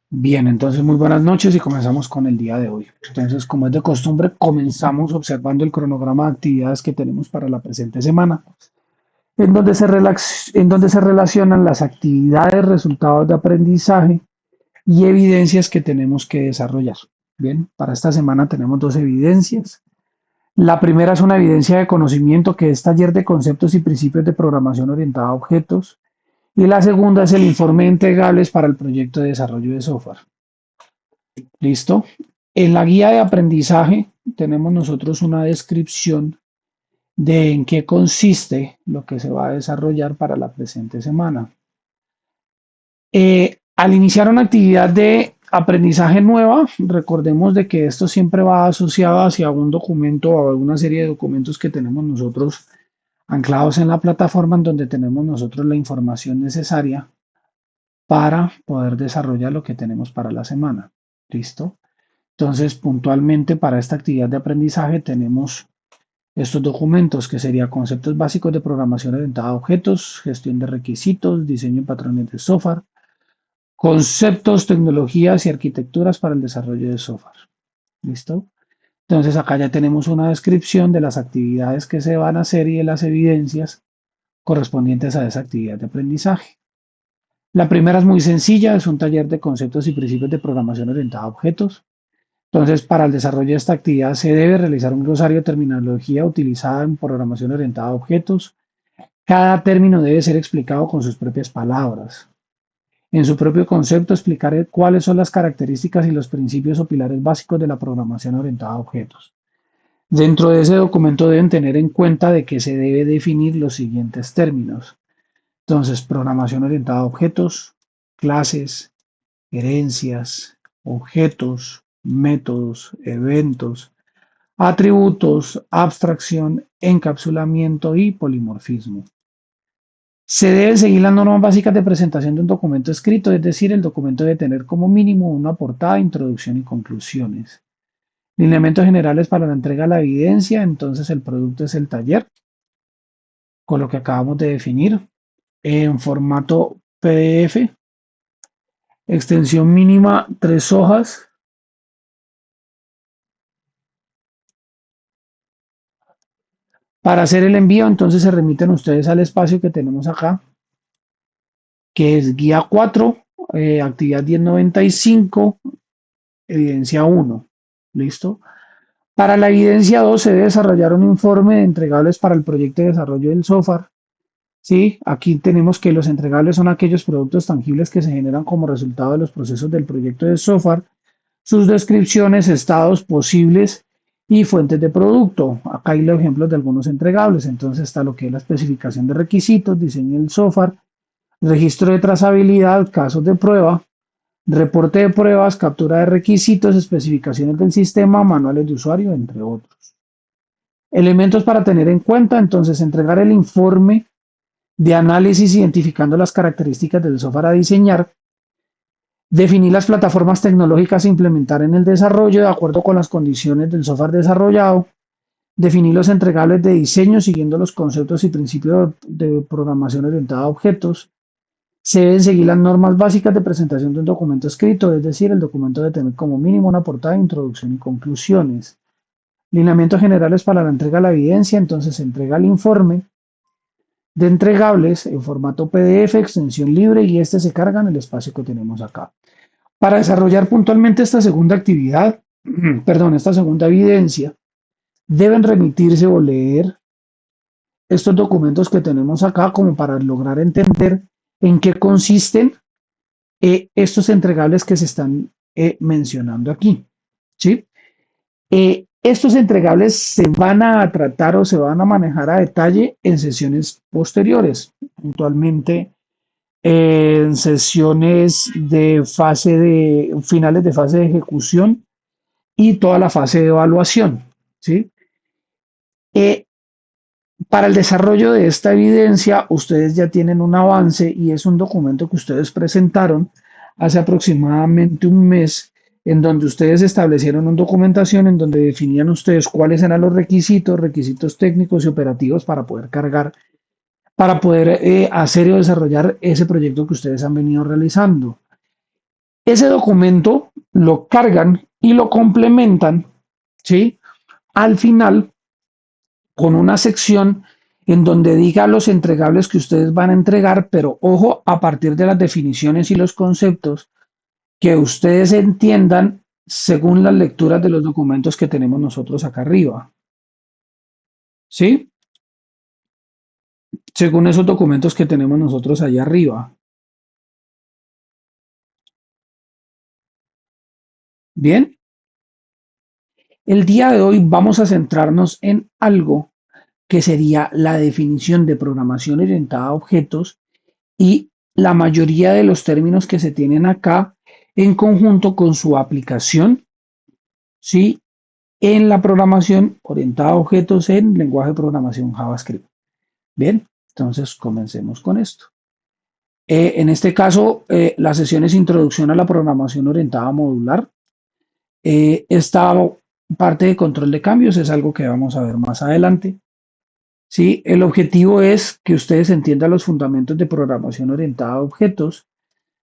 Bien, entonces muy buenas noches y comenzamos con el día de hoy. Entonces, como es de costumbre, comenzamos observando el cronograma de actividades que tenemos para la presente semana, en donde se relacionan las actividades, resultados de aprendizaje y evidencias que tenemos que desarrollar. Bien, para esta semana tenemos dos evidencias. La primera es una evidencia de conocimiento que es taller de conceptos y principios de programación orientada a objetos. Y la segunda es el informe de entregables para el proyecto de desarrollo de software. ¿Listo? En la guía de aprendizaje tenemos nosotros una descripción de en qué consiste lo que se va a desarrollar para la presente semana. Al iniciar una actividad de aprendizaje nueva, recordemos de que esto siempre va asociado hacia un documento o una serie de documentos que tenemos nosotros anclados en la plataforma en donde tenemos nosotros la información necesaria para poder desarrollar lo que tenemos para la semana. ¿Listo? Entonces, puntualmente para esta actividad de aprendizaje tenemos estos documentos que serían conceptos básicos de programación orientada a objetos, gestión de requisitos, diseño de patrones de software, conceptos, tecnologías y arquitecturas para el desarrollo de software. ¿Listo? Entonces acá ya tenemos una descripción de las actividades que se van a hacer y de las evidencias correspondientes a esa actividad de aprendizaje. La primera es muy sencilla, es un taller de conceptos y principios de programación orientada a objetos. Entonces, para el desarrollo de esta actividad se debe realizar un glosario de terminología utilizada en programación orientada a objetos. Cada término debe ser explicado con sus propias palabras. En su propio concepto, explicar cuáles son las características y los principios o pilares básicos de la programación orientada a objetos. Dentro de ese documento deben tener en cuenta de que se debe definir los siguientes términos. Entonces, programación orientada a objetos, clases, herencias, objetos, métodos, eventos, atributos, abstracción, encapsulamiento y polimorfismo. Se deben seguir las normas básicas de presentación de un documento escrito, es decir, el documento debe tener como mínimo una portada, introducción y conclusiones. Lineamientos generales para la entrega de la evidencia, entonces el producto es el taller, con lo que acabamos de definir, en formato PDF, extensión mínima 3 hojas. Para hacer el envío, entonces se remiten ustedes al espacio que tenemos acá, que es guía 4, actividad 1095, evidencia 1. ¿Listo? Para la evidencia 2 se debe desarrollar un informe de entregables para el proyecto de desarrollo del software. ¿Sí? Aquí tenemos que los entregables son aquellos productos tangibles que se generan como resultado de los procesos del proyecto de software, sus descripciones, estados posibles y fuentes de producto. Acá hay los ejemplos de algunos entregables. Entonces está lo que es la especificación de requisitos, diseño del software, registro de trazabilidad, casos de prueba, reporte de pruebas, captura de requisitos, especificaciones del sistema, manuales de usuario, entre otros. Elementos para tener en cuenta, entonces, entregar el informe de análisis identificando las características del software a diseñar, definir las plataformas tecnológicas a implementar en el desarrollo de acuerdo con las condiciones del software desarrollado, definir los entregables de diseño siguiendo los conceptos y principios de programación orientada a objetos. Se deben seguir las normas básicas de presentación de un documento escrito, es decir, el documento debe tener como mínimo una portada, introducción y conclusiones. Lineamientos generales para la entrega de la evidencia, entonces se entrega el informe de entregables en formato PDF, extensión libre y este se carga en el espacio que tenemos acá. Para desarrollar puntualmente esta segunda actividad, perdón, esta segunda evidencia, deben remitirse o leer estos documentos que tenemos acá como para lograr entender en qué consisten estos entregables que se están mencionando aquí. ¿Sí? Estos entregables se van a tratar o se van a manejar a detalle en sesiones posteriores, puntualmente en sesiones de fase de finales de fase de ejecución y toda la fase de evaluación. ¿Sí? Eh, para el desarrollo de esta evidencia, ustedes ya tienen un avance y es un documento que ustedes presentaron hace aproximadamente un mes, en donde ustedes establecieron una documentación en donde definían ustedes cuáles eran los requisitos, requisitos técnicos y operativos para poder cargar, para poder hacer o desarrollar ese proyecto que ustedes han venido realizando. Ese documento lo cargan y lo complementan, ¿sí? Al final con una sección en donde diga los entregables que ustedes van a entregar, pero ojo, a partir de las definiciones y los conceptos que ustedes entiendan según las lecturas de los documentos que tenemos nosotros acá arriba, ¿sí? Según esos documentos que tenemos nosotros allá arriba. Bien, el día de hoy vamos a centrarnos en algo que sería la definición de programación orientada a objetos y la mayoría de los términos que se tienen acá en conjunto con su aplicación, ¿sí? En la programación orientada a objetos en lenguaje de programación JavaScript. Bien, entonces comencemos con esto. En este caso, la sesión es introducción a la programación orientada a modular. Esta parte de control de cambios es algo que vamos a ver más adelante. ¿Sí? El objetivo es que ustedes entiendan los fundamentos de programación orientada a objetos,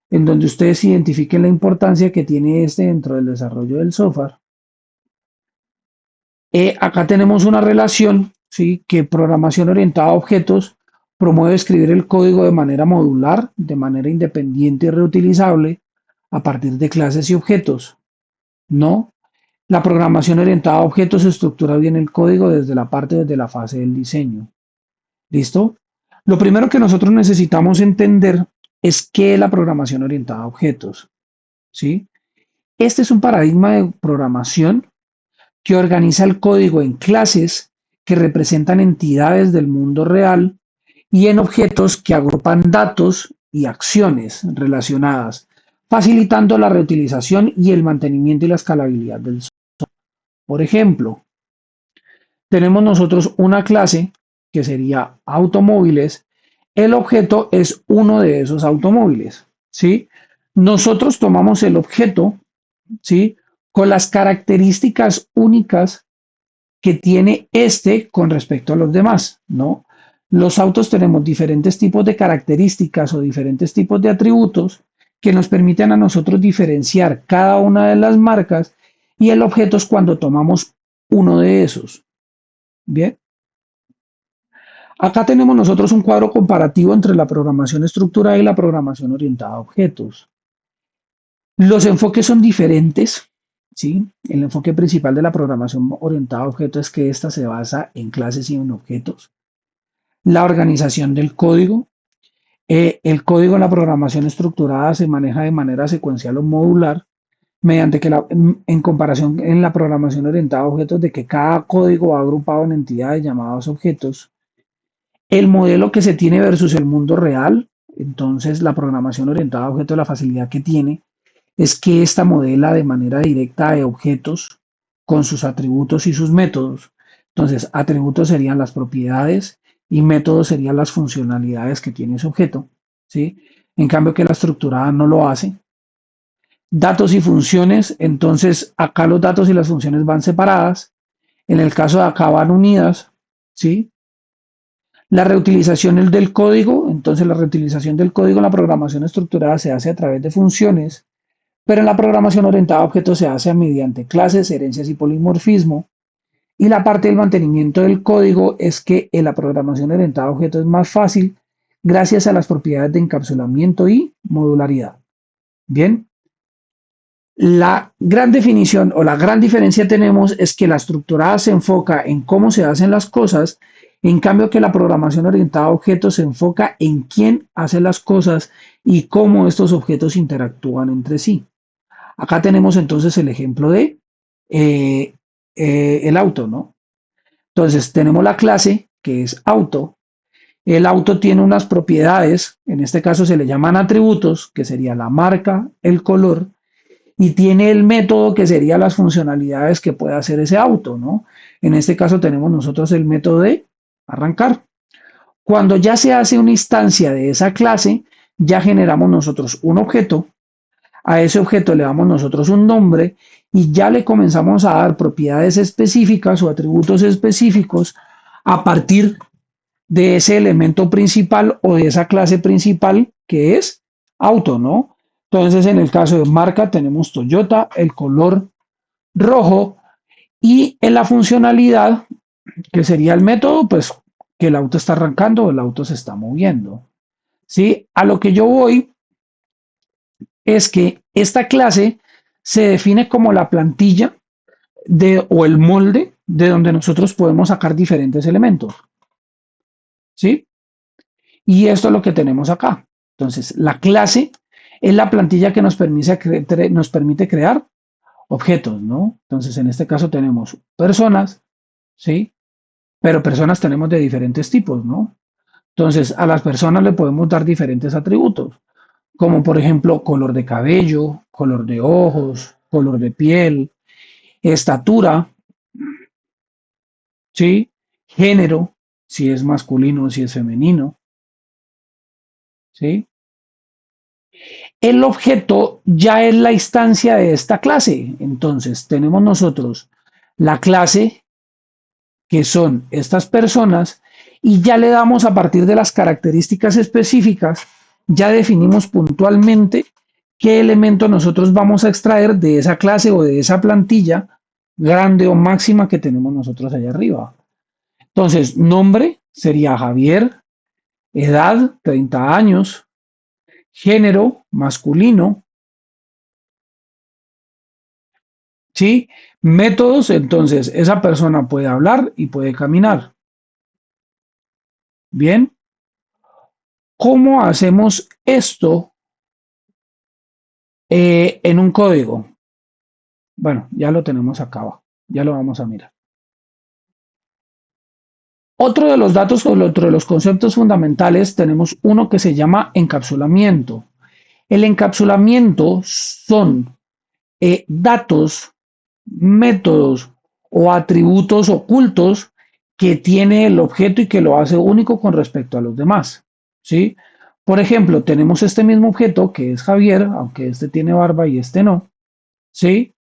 en donde ustedes identifiquen la importancia que tiene este dentro del desarrollo del software. Acá tenemos una relación, ¿sí? Que programación orientada a objetos promueve escribir el código de manera modular, de manera independiente y reutilizable a partir de clases y objetos. No, la programación orientada a objetos estructura bien el código desde la fase del diseño. ¿Listo? Lo primero que nosotros necesitamos entender es qué es la programación orientada a objetos. ¿Sí? Este es un paradigma de programación que organiza el código en clases que representan entidades del mundo real y en objetos que agrupan datos y acciones relacionadas, facilitando la reutilización y el mantenimiento y la escalabilidad del software. Por ejemplo, tenemos nosotros una clase que sería automóviles. El objeto es uno de esos automóviles, ¿sí? Nosotros tomamos el objeto, ¿sí? Con las características únicas que tiene este con respecto a los demás, ¿no? Los autos tenemos diferentes tipos de características o diferentes tipos de atributos que nos permiten a nosotros diferenciar cada una de las marcas y el objeto es cuando tomamos uno de esos. Bien, acá tenemos nosotros un cuadro comparativo entre la programación estructurada y la programación orientada a objetos. Los enfoques son diferentes, ¿sí? El enfoque principal de la programación orientada a objetos es que ésta se basa en clases y en objetos. La organización del código. El código en la programación estructurada se maneja de manera secuencial o modular, mediante que en comparación en la programación orientada a objetos de que cada código va agrupado en entidades llamadas objetos. El modelo que se tiene versus el mundo real, entonces la programación orientada a objetos, la facilidad que tiene es que esta modela de manera directa de objetos con sus atributos y sus métodos. Entonces, atributos serían las propiedades y métodos serían las funcionalidades que tiene ese objeto, ¿sí? En cambio que la estructurada no lo hace. Datos y funciones, entonces acá los datos y las funciones van separadas. En el caso de acá van unidas, ¿sí? La reutilización del código, entonces la reutilización del código en la programación estructurada se hace a través de funciones, pero en la programación orientada a objetos se hace mediante clases, herencias y polimorfismo. Y la parte del mantenimiento del código es que en la programación orientada a objetos es más fácil gracias a las propiedades de encapsulamiento y modularidad. Bien, la gran definición o la gran diferencia tenemos es que la estructurada se enfoca en cómo se hacen las cosas, en cambio que la programación orientada a objetos se enfoca en quién hace las cosas y cómo estos objetos interactúan entre sí. Acá tenemos entonces el ejemplo de eh, el auto, ¿no? Entonces tenemos la clase que es auto. El auto tiene unas propiedades, en este caso se le llaman atributos, que sería la marca, el color, y tiene el método que sería las funcionalidades que puede hacer ese auto, ¿no? En este caso tenemos nosotros el método de arrancar. Cuando ya se hace una instancia de esa clase, ya generamos nosotros un objeto. A ese objeto le damos nosotros un nombre y ya le comenzamos a dar propiedades específicas o atributos específicos a partir de ese elemento principal o de esa clase principal que es auto, ¿no? Entonces, en el caso de marca tenemos Toyota, el color rojo y en la funcionalidad, que sería el método, pues que el auto está arrancando o el auto se está moviendo. ¿Sí? A lo que yo voy es que esta clase se define como la plantilla o el molde de donde nosotros podemos sacar diferentes elementos. ¿Sí? Y esto es lo que tenemos acá. Entonces, la clase es la plantilla que nos permite crear objetos, ¿no? Entonces, en este caso tenemos personas, ¿sí? Pero personas tenemos de diferentes tipos, ¿no? Entonces, a las personas le podemos dar diferentes atributos, como por ejemplo color de cabello, color de ojos, color de piel, estatura, ¿sí? Género, si es masculino o si es femenino, ¿sí? El objeto ya es la instancia de esta clase. Entonces, tenemos nosotros la clase, que son estas personas, y ya le damos a partir de las características específicas, ya definimos puntualmente qué elemento nosotros vamos a extraer de esa clase o de esa plantilla grande o máxima que tenemos nosotros allá arriba. Entonces, nombre sería Javier, edad 30 años, género masculino, ¿sí? Métodos, entonces, esa persona puede hablar y puede caminar. Bien, ¿cómo hacemos esto en un código? Bueno, ya lo tenemos acá abajo, ya lo vamos a mirar. Otro de los datos o otro de los conceptos fundamentales tenemos uno que se llama encapsulamiento. El encapsulamiento son datos, métodos o atributos ocultos que tiene el objeto y que lo hace único con respecto a los demás. ¿Sí? Por ejemplo, tenemos este mismo objeto que es Javier, aunque este tiene barba y este no. ¿Sí?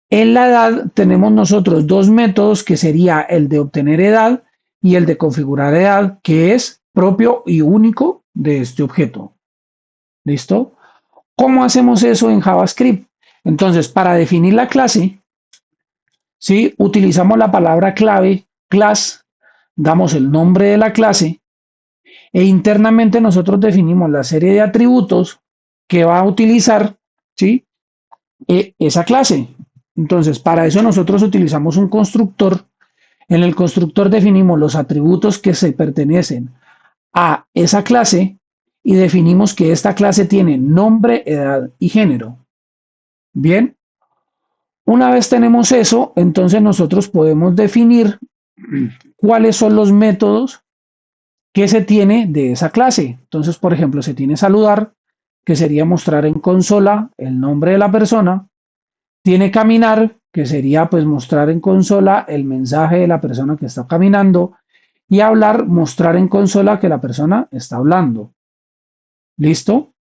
En la edad tenemos nosotros dos métodos que sería el de obtener edad y el de configurar edad, que es propio y único de este objeto. ¿Listo? ¿Cómo hacemos eso en JavaScript? Entonces, para definir la clase, ¿sí? Utilizamos la palabra clave, class, damos el nombre de la clase e internamente nosotros definimos la serie de atributos que va a utilizar, ¿sí? Esa clase. Entonces, para eso nosotros utilizamos un constructor. En el constructor definimos los atributos que se pertenecen a esa clase y definimos que esta clase tiene nombre, edad y género. Bien, una vez tenemos eso, entonces nosotros podemos definir cuáles son los métodos que se tiene de esa clase. Entonces, por ejemplo, se tiene saludar, que sería mostrar en consola el nombre de la persona. Tiene caminar, que sería pues mostrar en consola el mensaje de la persona que está caminando. Y hablar, mostrar en consola que la persona está hablando. ¿Listo?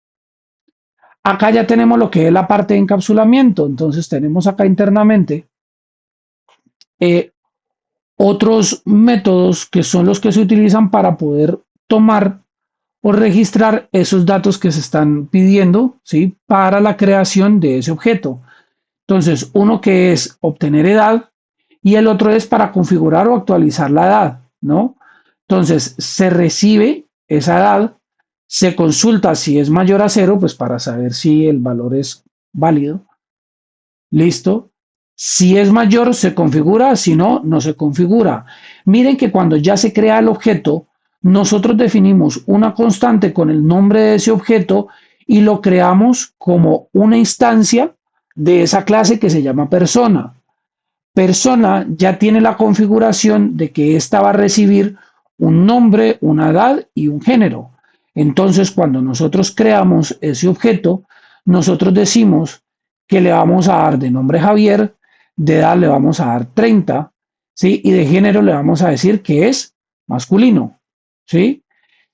Acá ya tenemos lo que es la parte de encapsulamiento. Entonces tenemos acá internamente eh, otros métodos que son los que se utilizan para poder tomar o registrar esos datos que se están pidiendo, ¿sí? Para la creación de ese objeto. Entonces, uno que es obtener edad y el otro es para configurar o actualizar la edad, ¿no? Entonces, se recibe esa edad, se consulta si es mayor a cero, pues para saber si el valor es válido. Listo. Si es mayor, se configura, si no, no se configura. Miren que cuando ya se crea el objeto, nosotros definimos una constante con el nombre de ese objeto y lo creamos como una instancia de esa clase que se llama persona. Persona ya tiene la configuración de que ésta va a recibir un nombre, una edad y un género. Entonces, cuando nosotros creamos ese objeto, nosotros decimos que le vamos a dar de nombre Javier, de edad le vamos a dar 30, ¿sí? Y de género le vamos a decir que es masculino, ¿sí?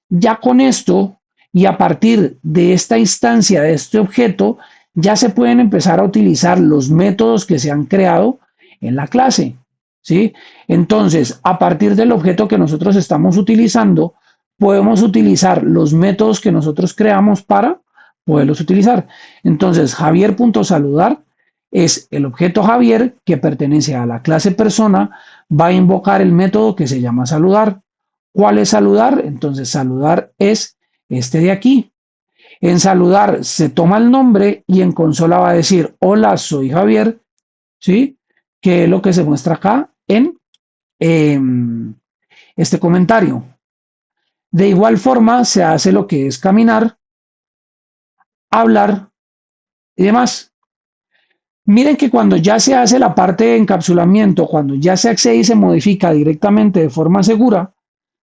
Ya con esto y a partir de esta instancia, de este objeto, ya se pueden empezar a utilizar los métodos que se han creado en la clase, ¿sí? Entonces, a partir del objeto que nosotros estamos utilizando, podemos utilizar los métodos que nosotros creamos para poderlos utilizar. Entonces, Javier.saludar es el objeto Javier que pertenece a la clase persona, va a invocar el método que se llama saludar. ¿Cuál es saludar? Entonces, saludar es este de aquí. En saludar se toma el nombre y en consola va a decir, hola, soy Javier, ¿sí? Que es lo que se muestra acá en eh, este comentario. De igual forma, se hace lo que es caminar, hablar y demás. Miren que cuando ya se hace la parte de encapsulamiento, cuando ya se accede y se modifica directamente de forma segura,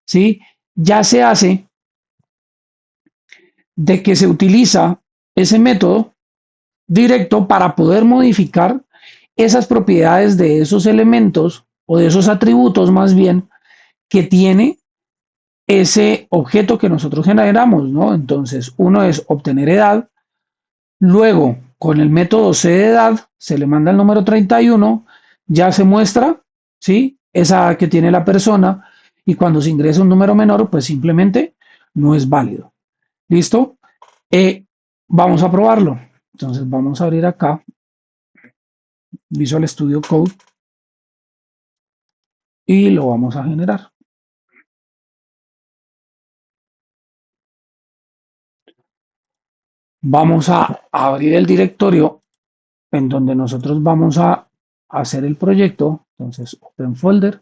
¿sí? Ya se hace de que se utiliza ese método directo para poder modificar esas propiedades de esos elementos o de esos atributos más bien que tiene ese objeto que nosotros generamos, ¿no? Entonces, uno es obtener edad, luego con el método C de edad se le manda el número 31, ya se muestra, ¿sí? Esa que tiene la persona y cuando se ingresa un número menor, pues simplemente no es válido. ¿Listo? Vamos a probarlo. Entonces vamos a abrir acá Visual Studio Code y lo vamos a generar. Vamos a abrir el directorio en donde nosotros vamos a hacer el proyecto. Entonces, Open Folder,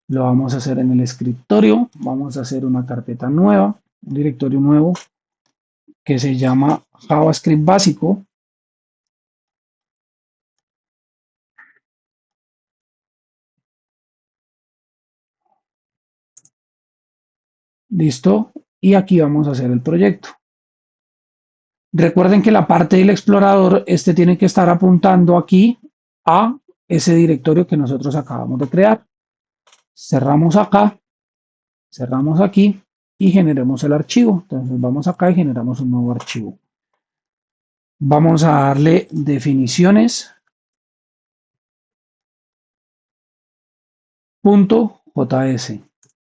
lo vamos a hacer en el escritorio. Vamos a hacer una carpeta nueva, un directorio nuevo que se llama JavaScript básico. Listo. Y aquí vamos a hacer el proyecto. Recuerden que la parte del explorador, este tiene que estar apuntando aquí a ese directorio que nosotros acabamos de crear. Cerramos acá, cerramos aquí y generemos el archivo. Entonces vamos acá y generamos un nuevo archivo. Vamos a darle definiciones .js.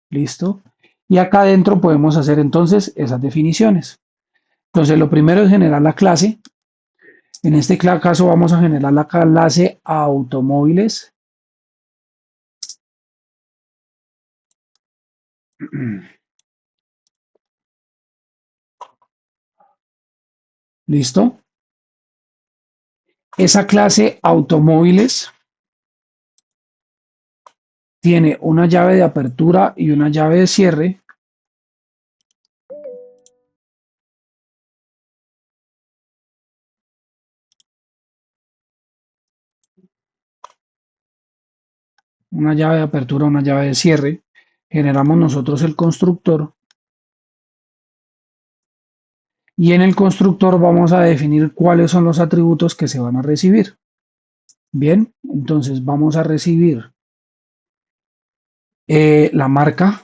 Listo. Y acá adentro podemos hacer entonces esas definiciones. Entonces lo primero es generar la clase. En este caso vamos a generar la clase automóviles. ¿Listo? Esa clase automóviles tiene una llave de apertura y una llave de cierre. Una llave de apertura, una llave de cierre. Generamos nosotros el constructor y en el constructor vamos a definir cuáles son los atributos que se van a recibir. Bien, entonces vamos a recibir la marca,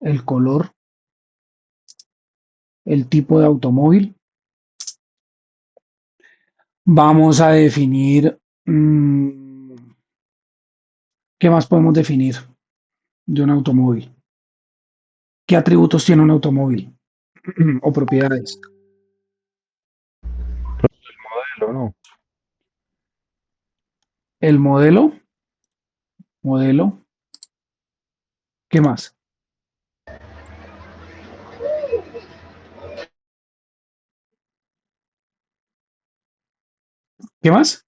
el color, el tipo de automóvil. Vamos a definir, ¿qué más podemos definir de un automóvil? ¿Qué atributos tiene un automóvil o propiedades? Modelo, ¿no? El modelo, modelo, ¿qué más? ¿Qué más?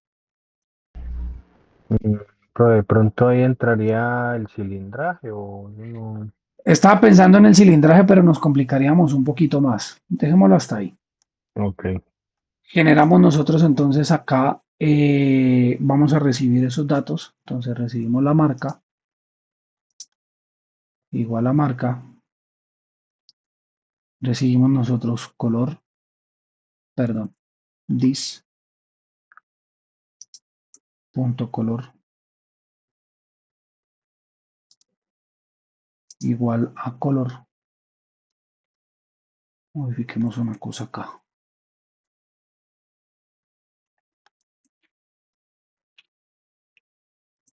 Mm, Pero de pronto ahí entraría el cilindraje o no. Estaba pensando en el cilindraje, pero nos complicaríamos un poquito más. Dejémoslo hasta ahí. Ok. Generamos nosotros entonces acá, vamos a recibir esos datos. Entonces recibimos la marca, igual a marca, recibimos nosotros color, perdón, this.color igual a color. Modifiquemos una cosa acá.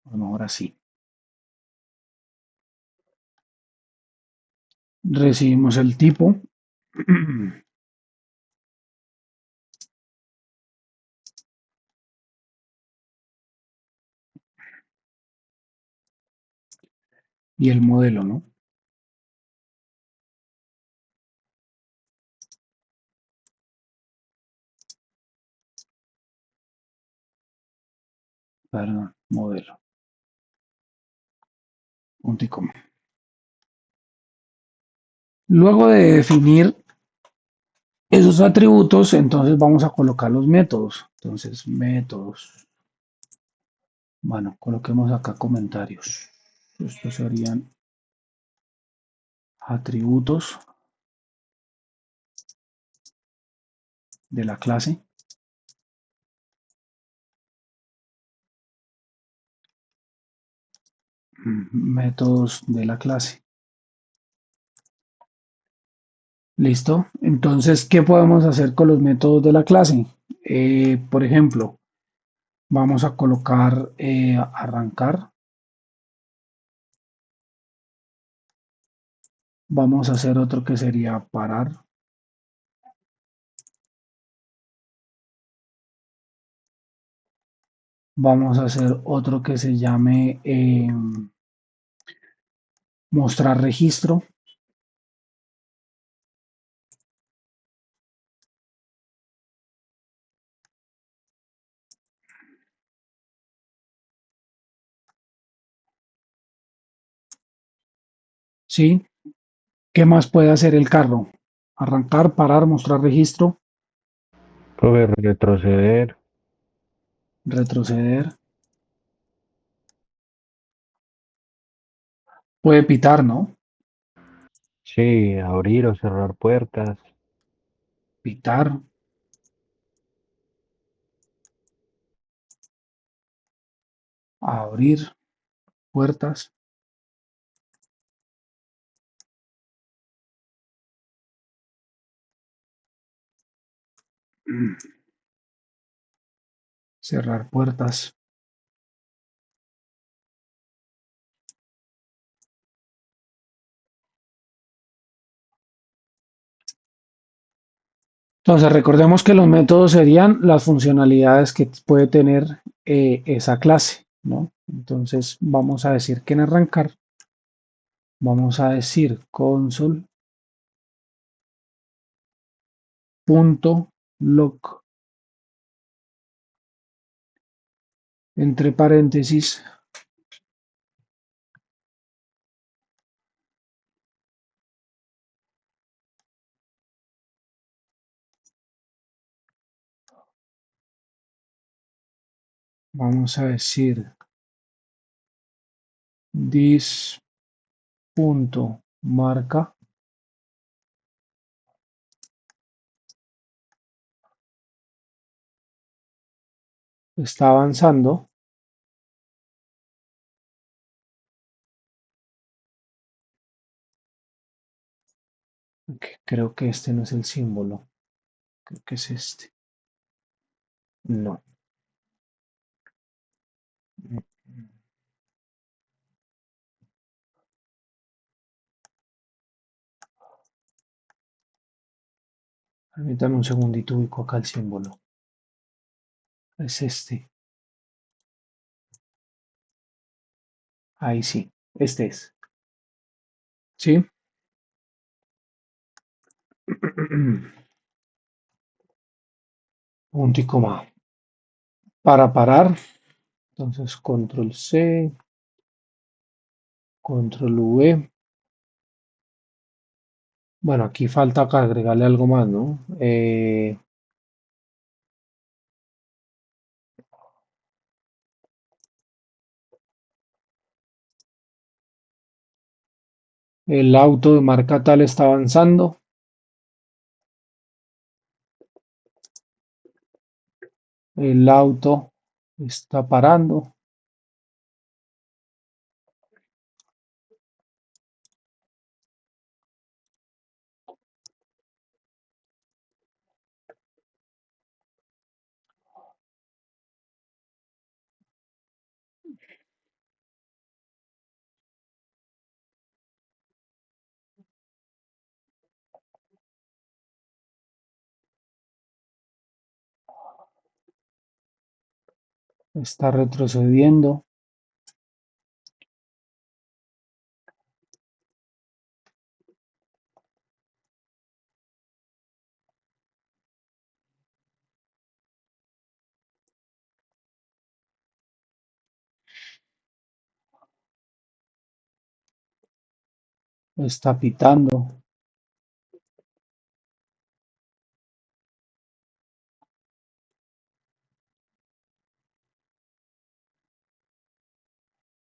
Bueno, ahora sí. recibimos el tipo y el modelo, ¿no? Perdón, modelo, punto y coma. Luego de definir esos atributos, entonces vamos a colocar los métodos. Entonces, métodos. Bueno, coloquemos acá comentarios. Estos serían atributos de la clase. Métodos de la clase. ¿Listo? Entonces, ¿qué podemos hacer con los métodos de la clase? Por ejemplo, vamos a colocar arrancar. Vamos a hacer otro que sería parar. Vamos a hacer otro que se llame mostrar registro. ¿Sí? ¿Qué más puede hacer el carro? Arrancar, parar, mostrar registro, Profe, retroceder, retroceder. Puede pitar, ¿no? sí, abrir o cerrar puertas, Pitar, abrir puertas. Cerrar puertas. Entonces, recordemos que los métodos serían las funcionalidades que puede tener esa clase, ¿no? Entonces, vamos a decir que en arrancar, vamos a decir console.log, entre paréntesis, vamos a decir this.marca está avanzando. Ok, creo que este no es el símbolo, creo que es este. No. Permítame un segundito, ubico acá el símbolo. Es este. Ahí sí, este es. ¿Sí? Punto y coma. Para parar, entonces control C, control V. Bueno, aquí falta acá agregarle algo más, ¿no? El auto de marca tal está avanzando. El auto está parando. Está retrocediendo. Está pitando.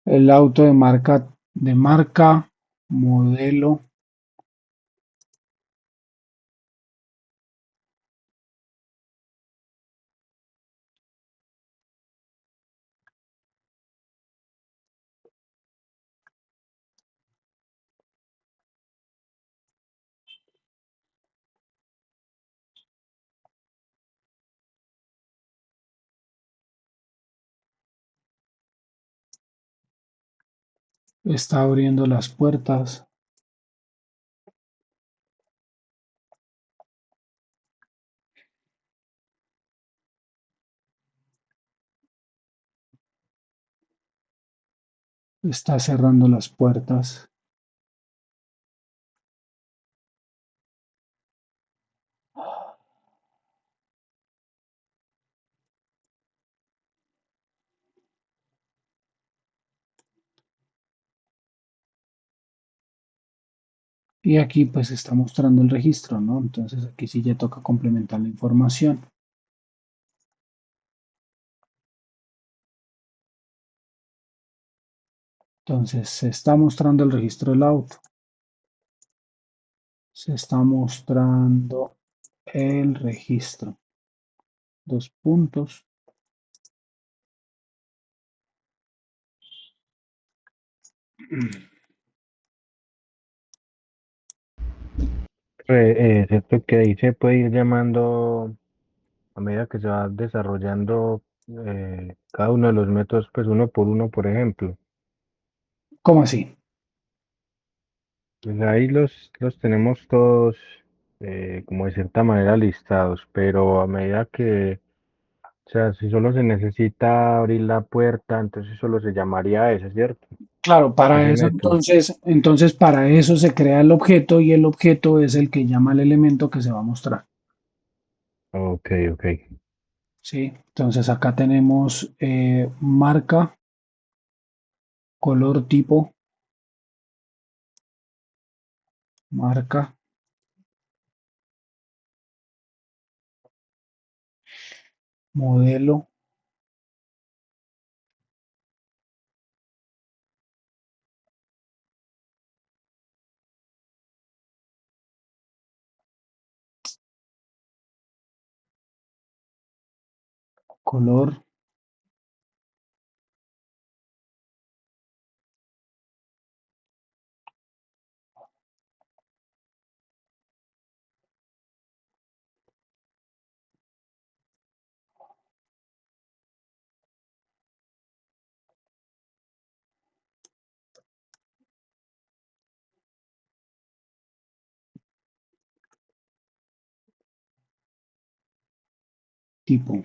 El auto de marca, modelo, está abriendo las puertas, está cerrando las puertas. Y aquí pues está mostrando el registro, ¿no? Entonces aquí sí ya toca complementar la información. Entonces se está mostrando el registro del auto. Se está mostrando el registro. Dos puntos. Cierto que ahí se puede ir llamando a medida que se va desarrollando cada uno de los métodos, pues uno por uno, por ejemplo. ¿Cómo así? Pues ahí los tenemos todos como de cierta manera listados, pero a medida que, o sea, si solo se necesita abrir la puerta, entonces solo se llamaría ese, ¿cierto? Claro, para Ese eso método. entonces para eso se crea el objeto y el objeto es el que llama al elemento que se va a mostrar. Ok, ok. ¿Sí? Entonces acá tenemos marca, color tipo, marca, modelo, color, tipo.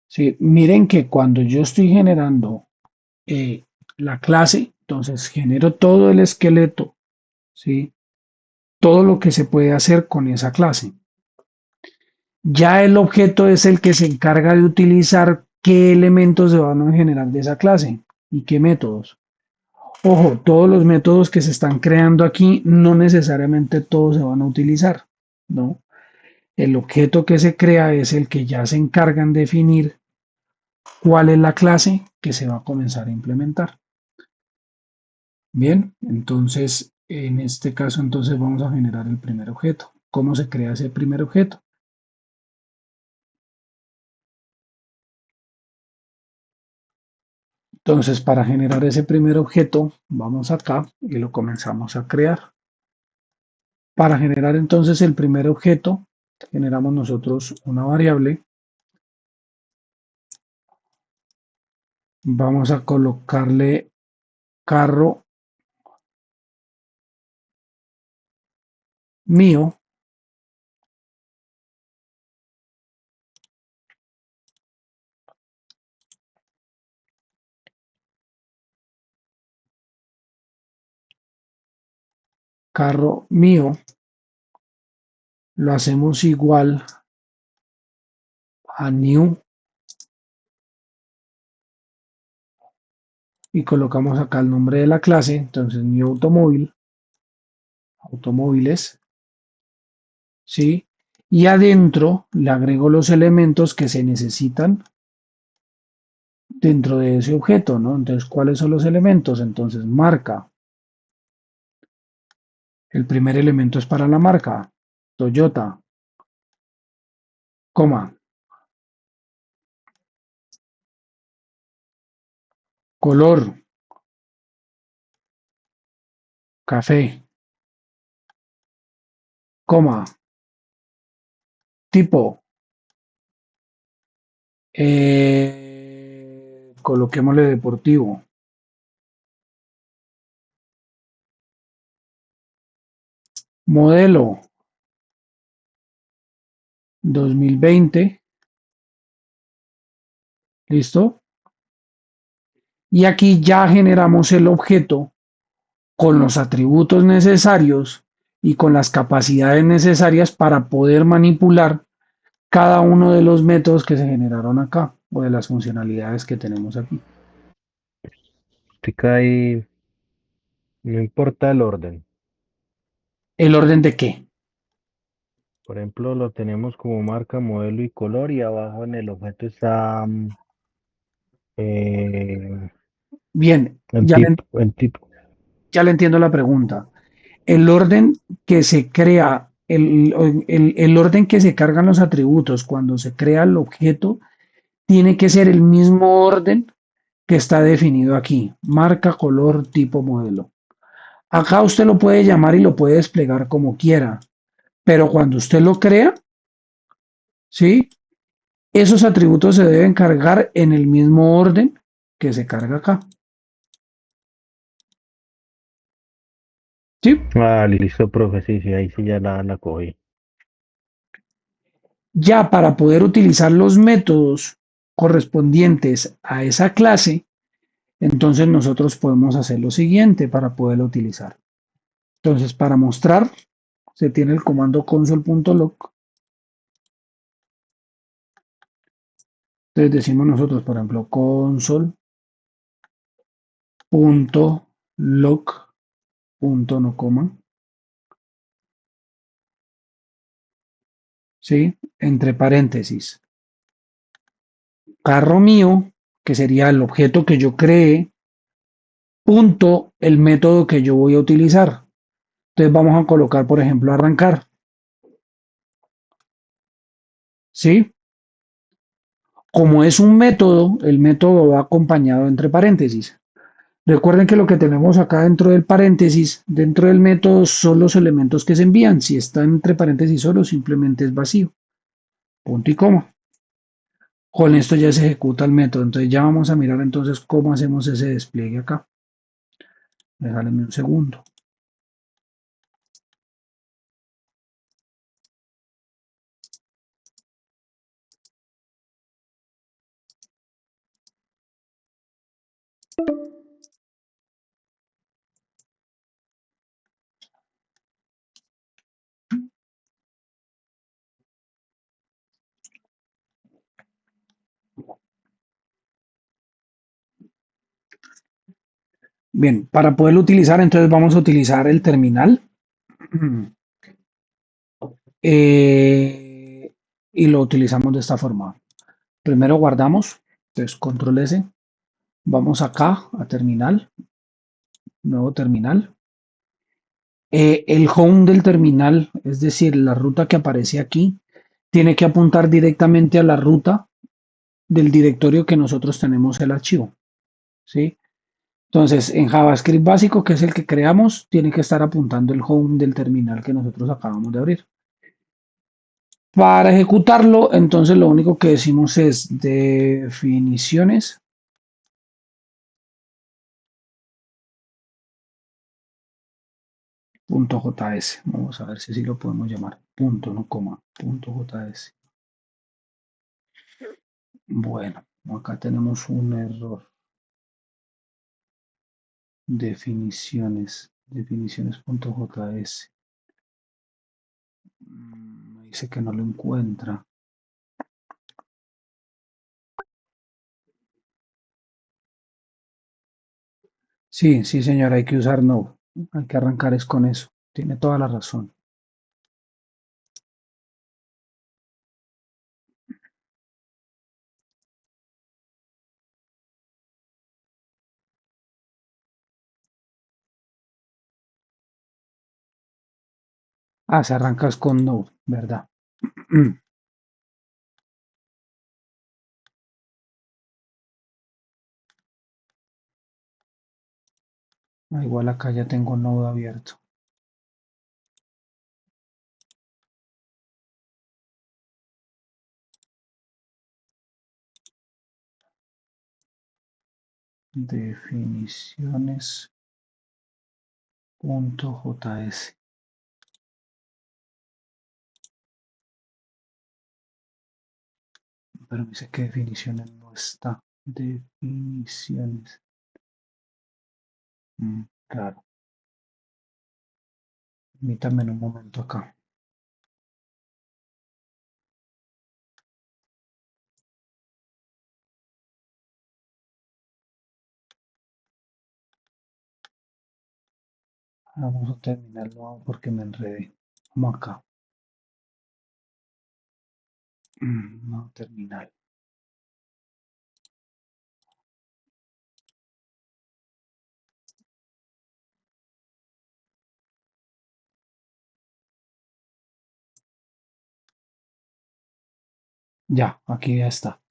Sí, miren que cuando yo estoy generando eh, la clase, entonces genero todo el esqueleto, ¿sí? Todo lo que se puede hacer con esa clase. Ya el objeto es el que se encarga de utilizar qué elementos se van a generar de esa clase y qué métodos. Ojo, todos los métodos que se están creando aquí no necesariamente todos se van a utilizar, ¿no? El objeto que se crea es el que ya se encarga en definir cuál es la clase que se va a comenzar a implementar. Bien, entonces en este caso entonces vamos a generar el primer objeto. ¿Cómo se crea ese primer objeto? Entonces para generar ese primer objeto vamos acá y lo comenzamos a crear. Para generar entonces el primer objeto generamos nosotros una variable. Vamos a colocarle carro mío carro mío lo hacemos igual a new y colocamos acá el nombre de la clase, entonces new automóvil, automóviles, ¿sí? Y adentro le agrego los elementos que se necesitan dentro de ese objeto, ¿no? Entonces, ¿cuáles son los elementos? Entonces, marca. El primer elemento es para la marca, Toyota, coma, color, café, coma, tipo, coloquémosle deportivo, modelo 2020, ¿listo? Y aquí ya generamos el objeto con los atributos necesarios y con las capacidades necesarias para poder manipular cada uno de los métodos que se generaron acá o de las funcionalidades que tenemos aquí. Tica ahí, no importa el orden. ¿El orden de qué? Por ejemplo, lo tenemos como marca, modelo y color y abajo en el objeto está eh, Bien, el tipo. ya le entiendo la pregunta. El orden que se crea, el orden que se cargan los atributos cuando se crea el objeto, tiene que ser el mismo orden que está definido aquí. Marca, color, tipo, modelo. Acá usted lo puede llamar y lo puede desplegar como quiera, pero cuando usted lo crea, ¿sí? Esos atributos se deben cargar en el mismo orden que se carga acá. ¿Sí? Ah, listo, profe, sí, sí, ahí sí ya la cogí. Ya para poder utilizar los métodos correspondientes a esa clase, entonces nosotros podemos hacer lo siguiente para poderlo utilizar. Entonces, para mostrar, se tiene el comando console.log. Entonces decimos nosotros, por ejemplo, console.log, punto no coma, ¿sí? Entre paréntesis, carro mío, que sería el objeto que yo creé, punto el método que yo voy a utilizar. Entonces vamos a colocar, por ejemplo, arrancar, ¿sí? Como es un método, el método va acompañado entre paréntesis. Recuerden que lo que tenemos acá dentro del paréntesis, dentro del método, son los elementos que se envían. Si está entre paréntesis solo, simplemente es vacío. Punto y coma. Con esto ya se ejecuta el método. Entonces ya vamos a mirar entonces cómo hacemos ese despliegue acá. Déjame un segundo. Bien, para poderlo utilizar, entonces vamos a utilizar el terminal. Y lo utilizamos de esta forma. Primero guardamos, entonces control S, vamos acá a terminal, nuevo terminal. El home del terminal, es decir, la ruta que aparece aquí, tiene que apuntar directamente a la ruta del directorio que nosotros tenemos el archivo, ¿sí? Entonces, en JavaScript básico, que es el que creamos, tiene que estar apuntando el home del terminal que nosotros acabamos de abrir. Para ejecutarlo, entonces lo único que decimos es definiciones. .js. Vamos a ver si así lo podemos llamar. Punto, no coma. .js. Bueno, acá tenemos un error. Definiciones. definiciones.js. Me dice que no lo encuentra. Sí, sí, señora, hay que usar Node. Hay que arrancar es con eso. Tiene toda la razón. Ah, se arrancas con Node, ¿verdad? Ah, igual acá ya tengo Node abierto. Definiciones.js. Pero me dice que definiciones no está. Definiciones. Claro. Permítame un momento acá. Vamos a terminar nuevo porque me enredé. Vamos acá. No, terminal. Ya, aquí ya está.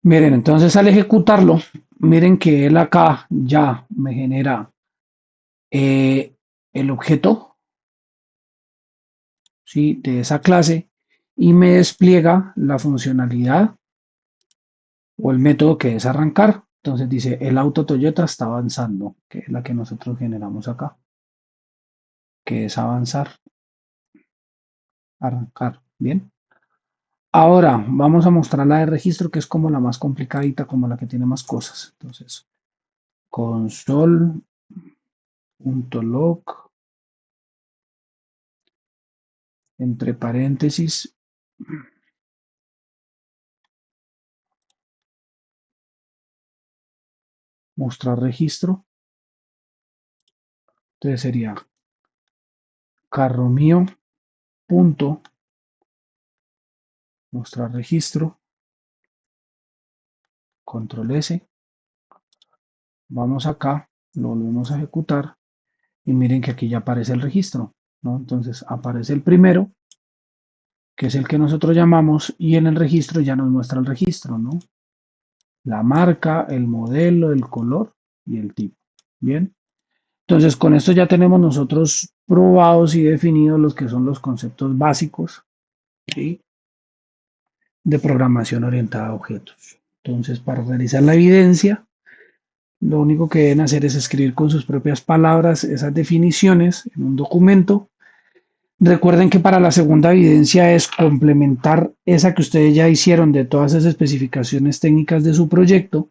Miren, entonces al ejecutarlo, miren que él acá ya me genera el objeto, ¿sí? De esa clase y me despliega la funcionalidad o el método que es arrancar. Entonces dice, el auto Toyota está avanzando, que es la que nosotros generamos acá, que es avanzar, arrancar. Bien. Ahora vamos a mostrar la de registro, que es como la más complicadita, como la que tiene más cosas. Entonces, console.log, entre paréntesis, mostrar registro. Entonces sería carro mío punto mostrar registro, control S. Vamos acá, lo volvemos a ejecutar y miren que aquí ya aparece el registro, ¿no? Entonces aparece el primero, que es el que nosotros llamamos, y en el registro ya nos muestra el registro, ¿no? La marca, el modelo, el color y el tipo. Bien. Entonces con esto ya tenemos nosotros probados y definidos los que son los conceptos básicos, ¿sí? De programación orientada a objetos. Entonces para realizar la evidencia, lo único que deben hacer es escribir con sus propias palabras esas definiciones en un documento. Recuerden que para la segunda evidencia es complementar esa que ustedes ya hicieron de todas esas especificaciones técnicas de su proyecto.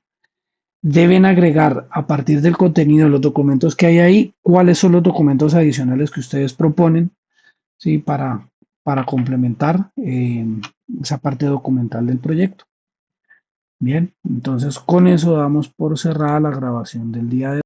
Deben agregar a partir del contenido de los documentos que hay ahí, cuáles son los documentos adicionales que ustedes proponen, ¿sí? Para complementar esa parte documental del proyecto. Bien, entonces con eso damos por cerrada la grabación del día de hoy.